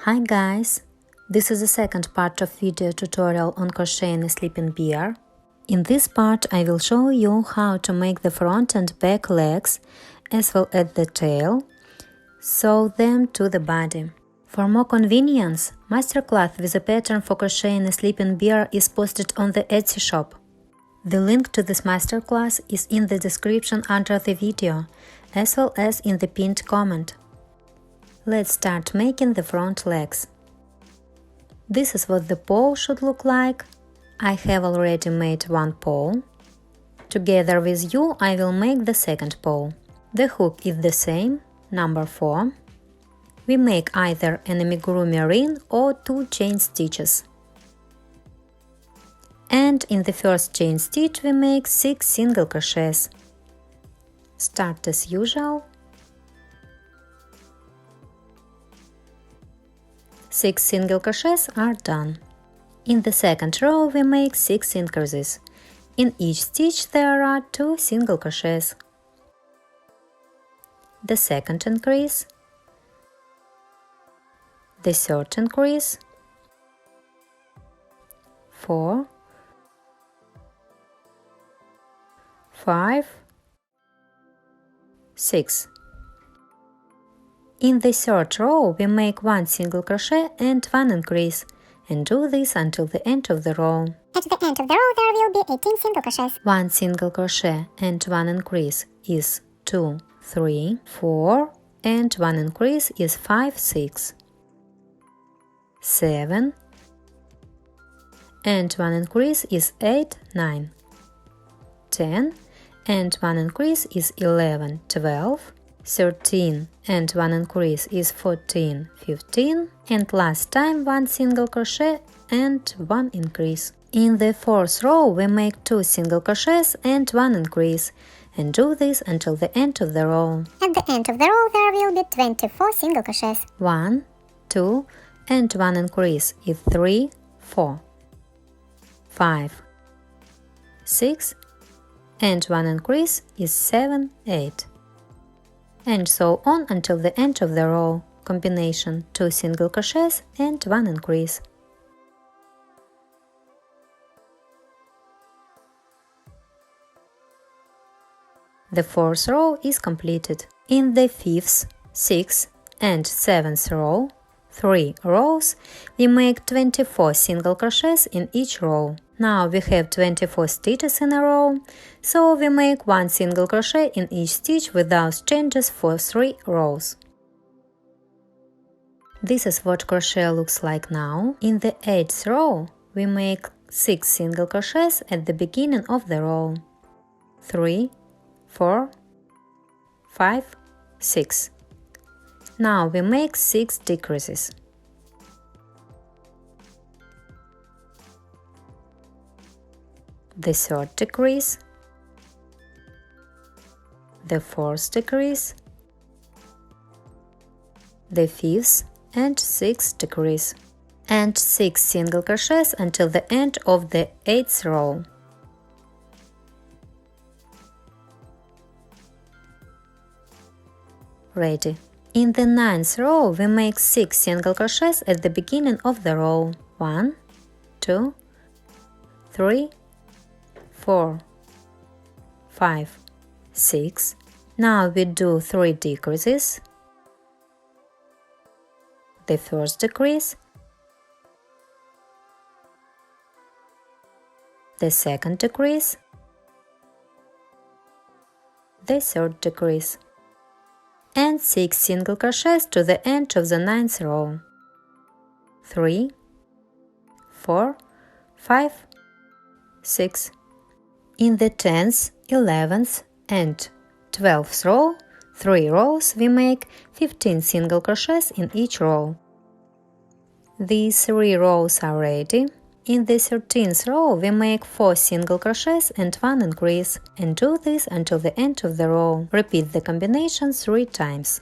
Hi guys! This is the second part of video tutorial on crocheting a sleeping bear. In this part I will show you how to make the front and back legs as well as the tail, sew them to the body. For more convenience, masterclass with a pattern for crocheting a sleeping bear is posted on the Etsy shop. The link to this masterclass is in the description under the video, as well as in the pinned comment. Let's start making the front legs. This is what the paw should look like. I have already made one paw. Together with you I will make the second paw. The hook is the same, number 4. We make either an amigurumi ring or 2 chain stitches. And in the first chain stitch we make 6 single crochets. Start as usual. 6 single crochets are done. In the second row we make 6 increases. In each stitch there are 2 single crochets. The second increase, the third increase, 4, 5, 6. In the third row we make 1 single crochet and 1 increase, and do this until the end of the row. At the end of the row there will be 18 single crochets. 1 single crochet and 1 increase is 2, 3, 4, and 1 increase is 5, 6, 7, and 1 increase is 8, 9, 10, and 1 increase is 11, 12, 13, and 1 increase is 14, 15, and last time 1 single crochet and 1 increase. In the fourth row we make 2 single crochets and 1 increase, and do this until the end of the row. At the end of the row there will be 24 single crochets. 1, 2, and 1 increase is 3, 4, 5, 6, and 1 increase is 7, 8. And so on until the end of the row. Combination 2 single crochets and 1 increase. The fourth row is completed. In the fifth, sixth, and seventh row, 3 rows, we make 24 single crochets in each row. Now we have 24 stitches in a row, so we make 1 single crochet in each stitch without changes for 3 rows. This is what crochet looks like now. In the 8th row, we make 6 single crochets at the beginning of the row. 3, 4, 5, 6. Now we make 6 decreases. The third decrease, the fourth decrease, the fifth and sixth decrease, and 6 single crochets until the end of the 8th row. Ready. In the 9th row we make 6 single crochets at the beginning of the row. 1, 2, 3, 4, 5, 6. Now we do 3 decreases. The first decrease, the second decrease, the third decrease, and 6 single crochets to the end of the 9th row. 3, 4, 5, 6. In the 10th, 11th, and 12th row, 3 rows, we make 15 single crochets in each row. These 3 rows are ready. In the 13th row, we make 4 single crochets and 1 increase, and do this until the end of the row. Repeat the combination 3 times.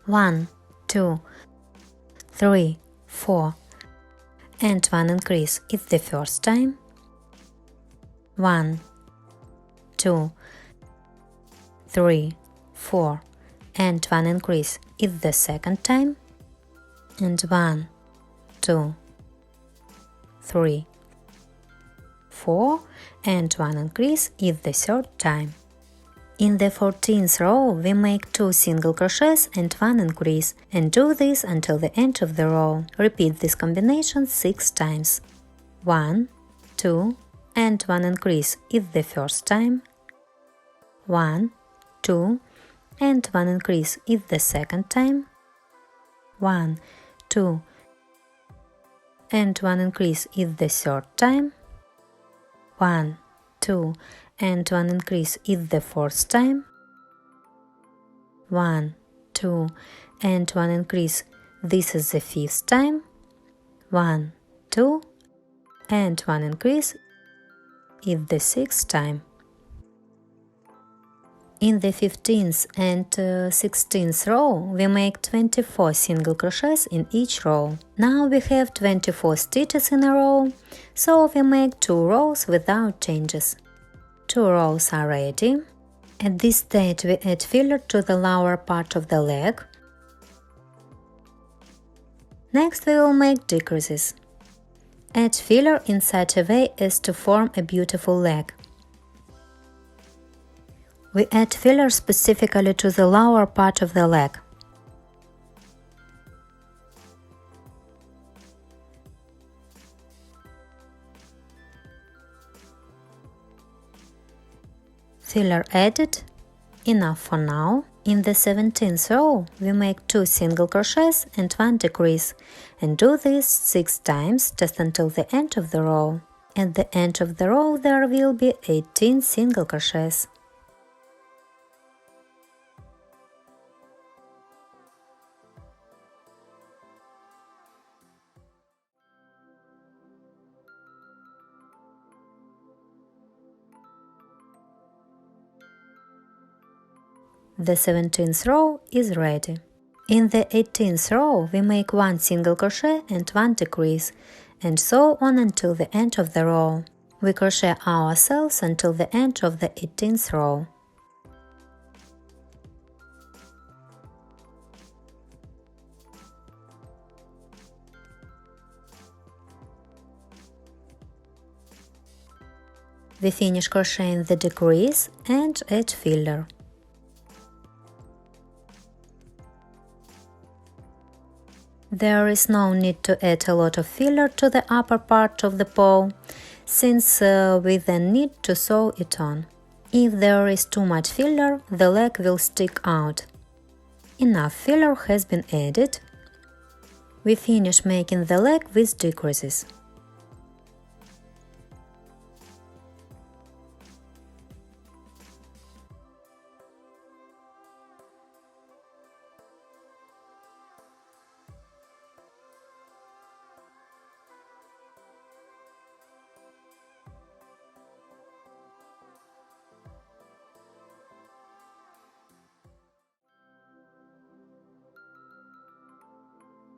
1, 2, 3, 4, and 1 increase is the first time. 1, 2, 3, 4, and 1 increase is the second time. And 1, 2, 3, 4, and 1 increase is the third time. In the 14th row, we make 2 single crochets and 1 increase, and do this until the end of the row. Repeat this combination 6 times. 1, 2, and 1 increase is the first time. 1, 2, and 1 increase is the second time. 1, 2, and 1 increase is the third time. 1, 2, and 1 increase is the fourth time. 1, 2, and 1 increase, this is the fifth time. 1, 2, and 1 increase is the sixth time. In the 15th and 16th row, we make 24 single crochets in each row. Now we have 24 stitches in a row, so we make 2 rows without changes. 2 rows are ready. At this stage we add filler to the lower part of the leg. Next we will make decreases. Add filler in such a way as to form a beautiful leg. We add filler specifically to the lower part of the leg. Filler added. Enough for now. In the 17th row, we make 2 single crochets and 1 decrease, and do this 6 times just until the end of the row. At the end of the row there will be 18 single crochets. The 17th row is ready. In the 18th row, we make 1 single crochet and 1 decrease, and so on until the end of the row. We crochet ourselves until the end of the 18th row. We finish crocheting the decrease and add filler. There is no need to add a lot of filler to the upper part of the paw, since we then need to sew it on. If there is too much filler, the leg will stick out. Enough filler has been added. We finish making the leg with decreases.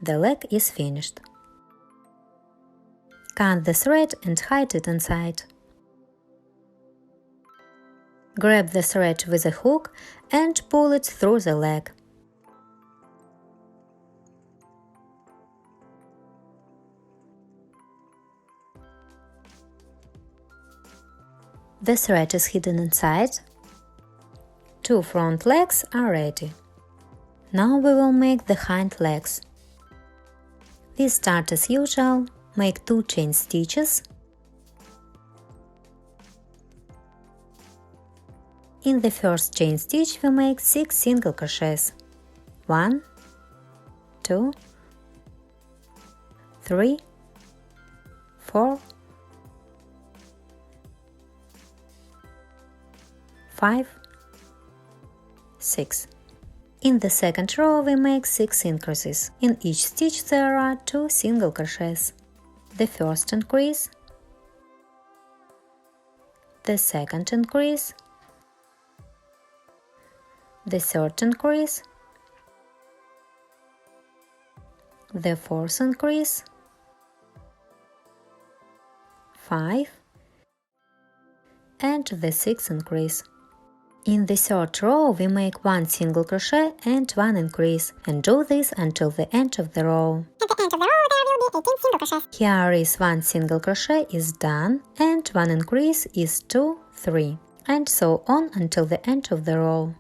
The leg is finished. Cut the thread and hide it inside. Grab the thread with a hook and pull it through the leg. The thread is hidden inside. 2 front legs are ready. Now we will make the hind legs. We start as usual, make 2 chain stitches. In the first chain stitch we make 6 single crochets. 1, 2, 3, 4, 5, 6. In the second row we make 6 increases. In each stitch there are 2 single crochets. The first increase, the second increase, the third increase, the fourth increase, 5, and the sixth increase. In the third row we make 1 single crochet and 1 increase, and do this until the end of the row. At the end of the row there will be 18 single crochets. Here is 1 single crochet is done and 1 increase is 2, 3, and so on until the end of the row.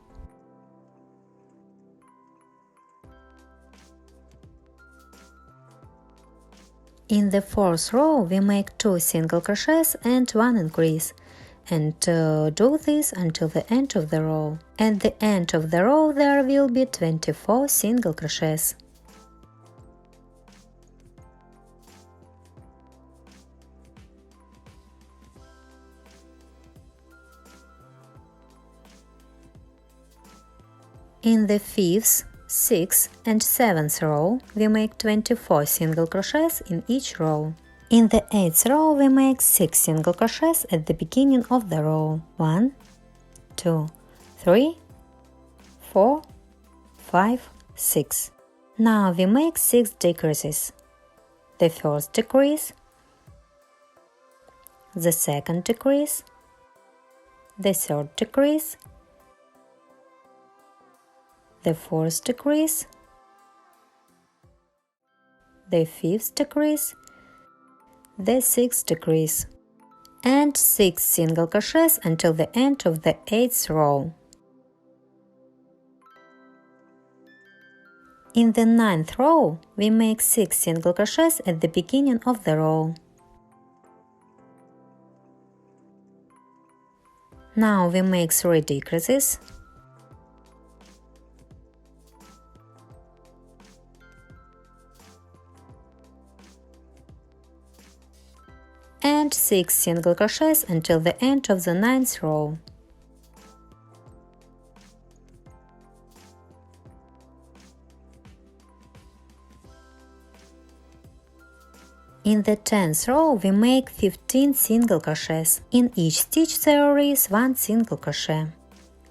In the 4th row we make 2 single crochets and 1 increase, and do this until the end of the row. At the end of the row there will be 24 single crochets. In the 5th, 6th and 7th row we make 24 single crochets in each row. In the 8th row we make 6 single crochets at the beginning of the row. 1, 2, 3, 4, 5, 6. Now we make 6 decreases. The first decrease, the second decrease, the third decrease, the fourth decrease, the fifth decrease, the sixth decrease, and 6 single crochets until the end of the 8th row. In the 9th row, we make 6 single crochets at the beginning of the row. Now we make 3 decreases. And 6 single crochets until the end of the 9th row. In the 10th row we make 15 single crochets. In each stitch there is 1 single crochet.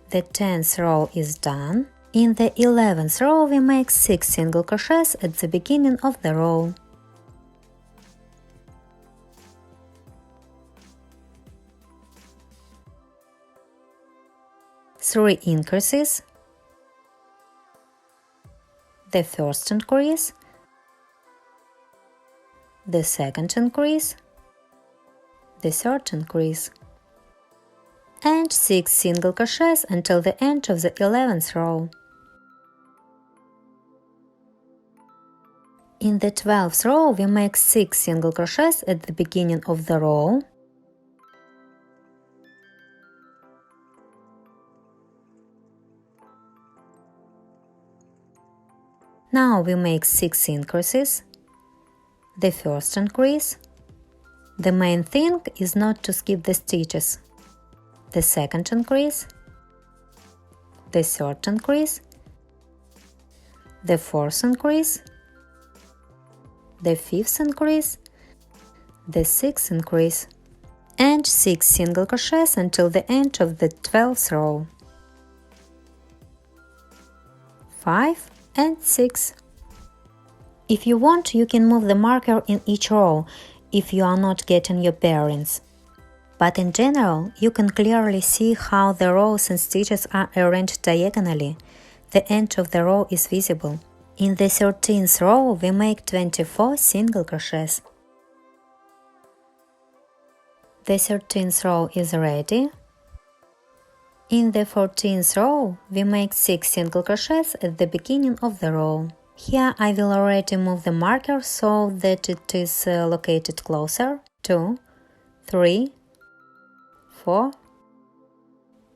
The 10th row is done. In the 11th row we make 6 single crochets at the beginning of the row. Three increases, the first increase, the second increase, the third increase, and 6 single crochets until the end of the 11th row. In the 12th row we make 6 single crochets at the beginning of the row. Now we make 6 increases. The first increase. The main thing is not to skip the stitches. The second increase. The third increase. The fourth increase. The fifth increase. The sixth increase. And 6 single crochets until the end of the 12th row. 5 and 6. If you want, you can move the marker in each row if you are not getting your bearings. But in general, you can clearly see how the rows and stitches are arranged diagonally. The end of the row is visible. In the 13th row we make 24 single crochets. The 13th row is ready. In the 14th row, we make 6 single crochets at the beginning of the row. Here I will already move the marker so that it is located closer. 2, 3, 4,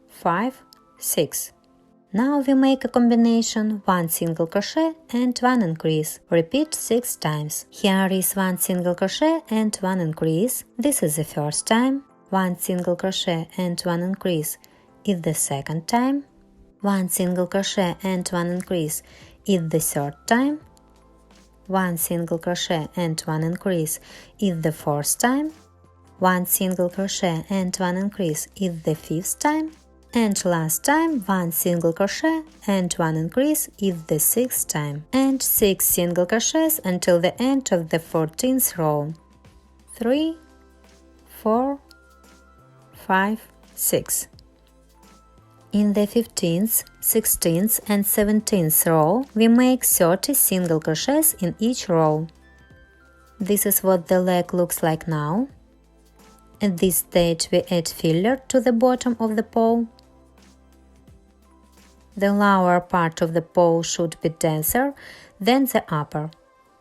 5, 6. Now we make a combination 1 single crochet and 1 increase. Repeat 6 times. Here is 1 single crochet and 1 increase. This is the first time. 1 single crochet and 1 increase is the second time. 1 single crochet and 1 increase is the third time. 1 single crochet and 1 increase is the fourth time. 1 single crochet and 1 increase is the fifth time. And last time 1 single crochet and 1 increase is the sixth time. And 6 single crochets until the end of the 14th row. 3, 4, 5, 6. In the 15th, 16th and 17th row, we make 30 single crochets in each row. This is what the leg looks like now. At this stage we add filler to the bottom of the paw. The lower part of the paw should be denser than the upper,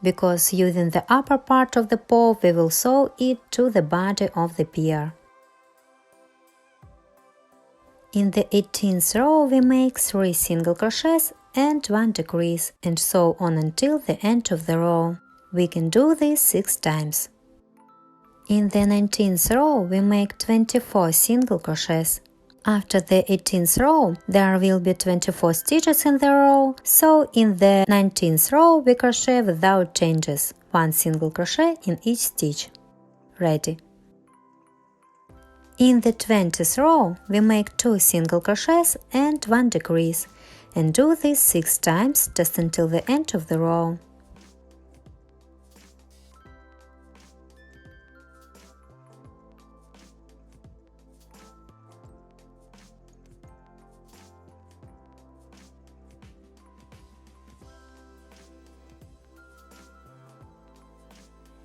because using the upper part of the paw we will sew it to the body of the bear. In the 18th row we make 3 single crochets and 1 decrease and sew on until the end of the row. We can do this 6 times. In the 19th row we make 24 single crochets. After the 18th row there will be 24 stitches in the row, so in the 19th row we crochet without changes, 1 single crochet in each stitch. Ready. In the 20th row we make 2 single crochets and 1 decrease and do this 6 times just until the end of the row.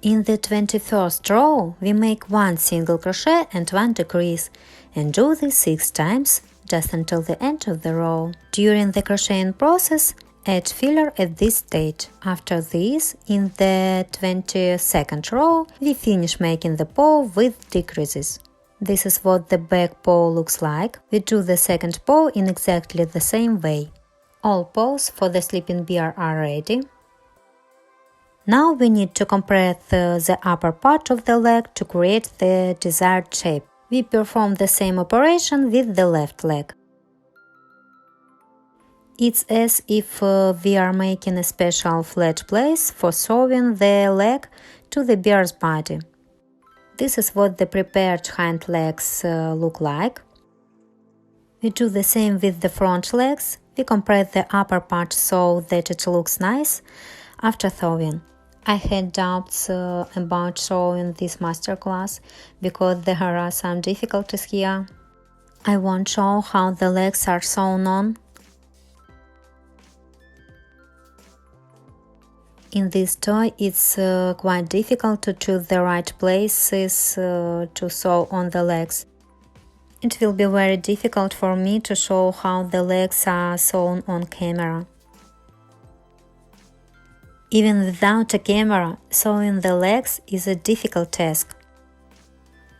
In the 21st row we make 1 single crochet and 1 decrease and do this 6 times just until the end of the row. During the crocheting process add filler at this stage. After this, in the 22nd row we finish making the paw with decreases. This is what the back paw looks like. We do the second paw in exactly the same way. All paws for the sleeping bear are ready. Now we need to compress the upper part of the leg to create the desired shape. We perform the same operation with the left leg. It's as if we are making a special flat place for sewing the leg to the bear's body. This is what the prepared hind legs look like. We do the same with the front legs. We compress the upper part so that it looks nice after sewing. I had doubts about showing this masterclass because there are some difficulties here. I won't show how the legs are sewn on. In this toy it's quite difficult to choose the right places to sew on the legs. It will be very difficult for me to show how the legs are sewn on camera. Even without a camera, sewing the legs is a difficult task.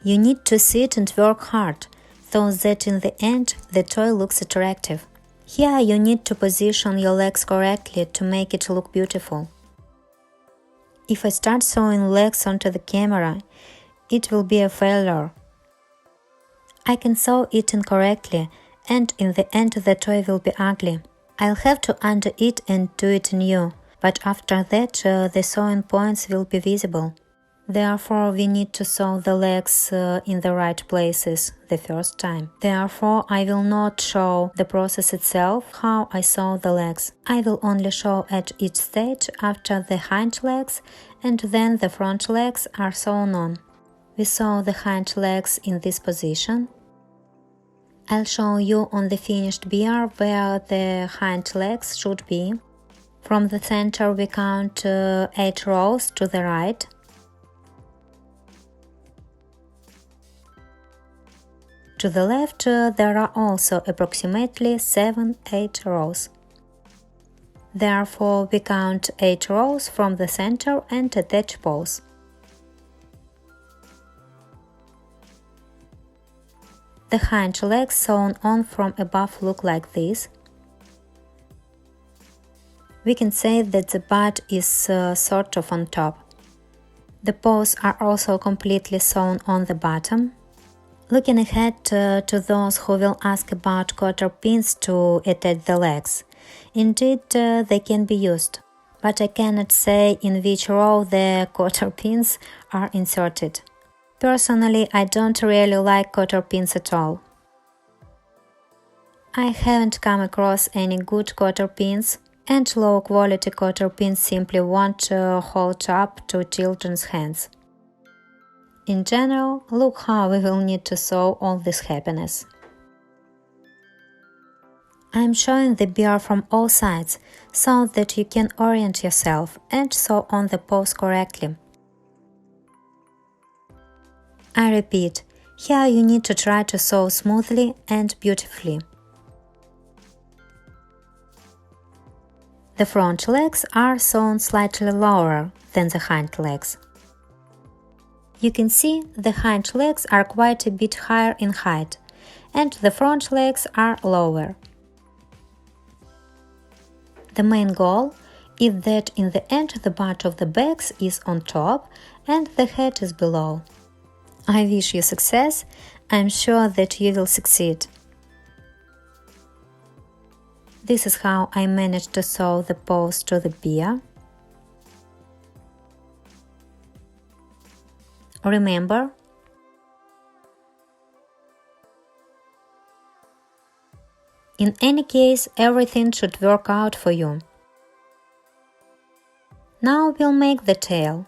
You need to sit and work hard, so that in the end the toy looks attractive. Here you need to position your legs correctly to make it look beautiful. If I start sewing legs onto the camera, it will be a failure. I can sew it incorrectly, and in the end the toy will be ugly. I'll have to undo it and do it new. But after that, the sewing points will be visible. Therefore, we need to sew the legs in the right places the first time. Therefore, I will not show the process itself, how I sew the legs. I will only show at each stage after the hind legs and then the front legs are sewn on. We sew the hind legs in this position. I'll show you on the finished bear where the hind legs should be. From the center we count 8 rows to the right. To the left there are also approximately 7-8 rows. Therefore we count 8 rows from the center and attach paws. The hind legs sewn on from above look like this. We can say that the butt is sort of on top. The paws are also completely sewn on the bottom. Looking ahead to those who will ask about cotter pins to attach the legs. Indeed, they can be used, but I cannot say in which row the cotter pins are inserted. Personally, I don't really like cotter pins at all. I haven't come across any good cotter pins, and low-quality cotter pins simply won't hold up to children's hands. In general, look how we will need to sew all this happiness. I am showing the bear from all sides, so that you can orient yourself and sew on the paws correctly. I repeat, here you need to try to sew smoothly and beautifully. The front legs are sewn slightly lower than the hind legs. You can see the hind legs are quite a bit higher in height, and the front legs are lower. The main goal is that in the end the butt of the bags is on top and the head is below. I wish you success. I'm sure that you will succeed. This is how I managed to sew the paws to the bear. Remember, in any case, everything should work out for you. Now we'll make the tail.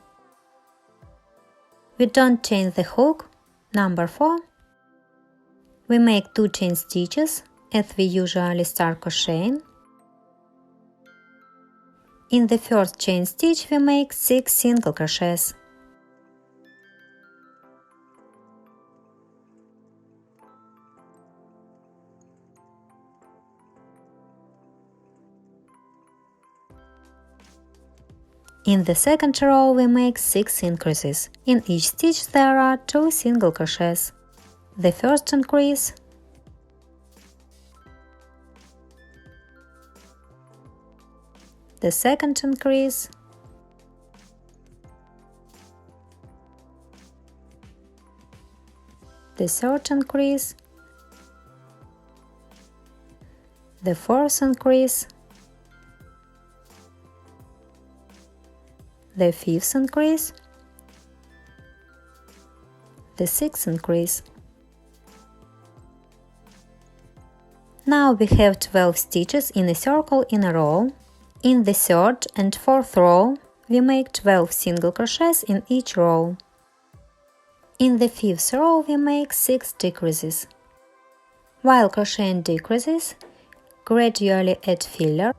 We don't change the hook, number 4. We make 2 chain stitches, as we usually start crocheting. In the first chain stitch we make 6 single crochets. In the second row we make 6 increases. In each stitch there are 2 single crochets. The first increase, the second increase, the third increase, the fourth increase, the fifth increase, the sixth increase. Now we have 12 stitches in a circle in a row. In the third and fourth row we make 12 single crochets in each row. In the fifth row we make 6 decreases. While crocheting decreases, gradually add filler.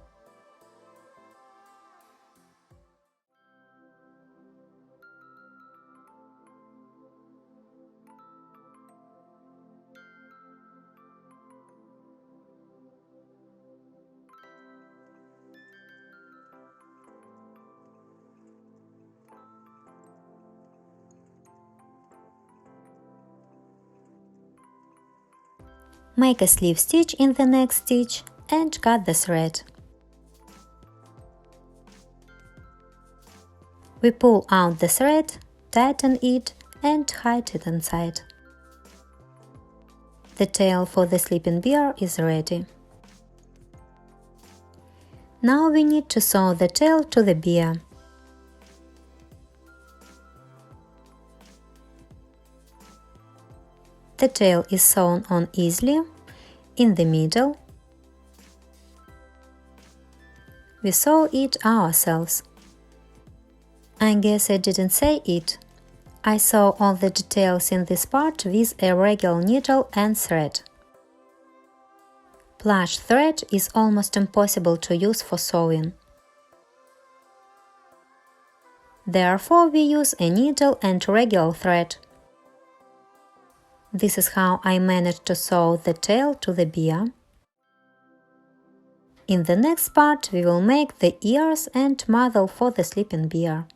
Make a slip stitch in the next stitch and cut the thread. We pull out the thread, tighten it and hide it inside. The tail for the sleeping bear is ready. Now we need to sew the tail to the bear. The tail is sewn on easily, in the middle. We sew it ourselves. I guess I didn't say it. I sew all the details in this part with a regular needle and thread. Plush thread is almost impossible to use for sewing. Therefore, we use a needle and regular thread. This is how I managed to sew the tail to the bear. In the next part we will make the ears and muzzle for the sleeping bear.